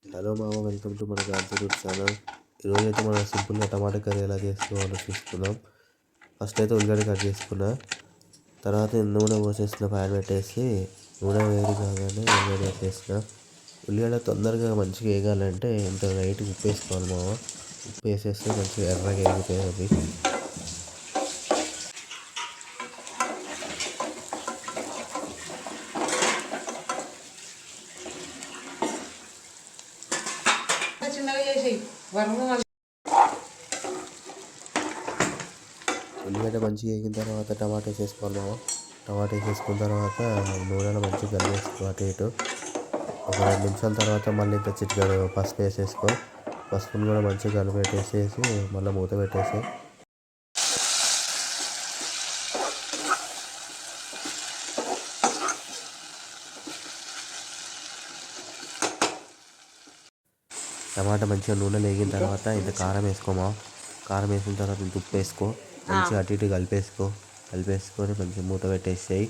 Hello మామ, welcome to మన గార్జెట్ channel. ఈరోజైతే మనం సింపుల్గా టమాటా కర్రీ ఎలా చేసుకోవాలో చూసుకుందాం. ఫస్ట్ అయితే ఉల్లిగడ్డ కట్ చేసుకున్నా. తర్వాత నూనె పోసేసిన ప్యాన్ పెట్టేసి నూనె వేడి కాగానే ఉల్లిగడ్డ వేసేసిన. ఉల్లిగడ్డ తొందరగా మంచిగా వేగాలంటే ఇంత లైట్గా ఉప్పు వేసుకోవాలి మామ. ఉప్పు వేసేస్తే మంచిగా ఎర్రగా వేగుతాయి అవి. ఉల్లిగడ్డ మంచిగా వేగిన తర్వాత టమాటా వేసేసుకోవాలి మామ. టమాటా వేసేసుకున్న తర్వాత నూనెలో మంచిగా కలిపేసుకో అటు ఇటు. ఒక 2 నిమిషాల తర్వాత మళ్ళీ ఇంత చిటికెడు పసుపు వేసేసుకో. పసుపుని కూడా మంచిగా కలిపెట్టేసేసి మళ్ళీ మూత పెట్టేసి టమాటా మంచిగా నూనెలో వేగిన తర్వాత ఇంత కారం వేసుకోమా. కారం వేసిన తర్వాత ఇంత ఉప్పు వేసుకో. మంచిగా అటు ఇటు కలిపేసుకొని మంచిగా మూత పెట్టేసేయి.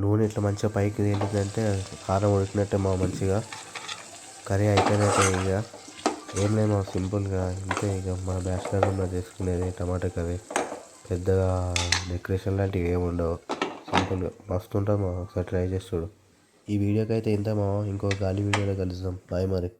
నూనె ఇట్లా మంచిగా పైకి తేలిందంటే కారం ఉడికినట్టే మా మంచిగా కర్రీ అయిపోయినట్టే. ఇక ఏం లేదు మా, సింపుల్గా ఇంతే. ఇక మన బ్యాచిలర్ రూమ్లో చేసుకునేది టమాటా కర్రీ. పెద్దగా డెకరేషన్ లాంటివి ఏమి ఉండవు. సింపుల్గా మస్తు ఉంటుంది మా, ఒకసారి ట్రై చేసి చూడు. ఈ వీడియోకి అయితే ఇంత మా, ఇంకో గాలి వీడియోలో కలుద్దాం. బాయ్ మరి.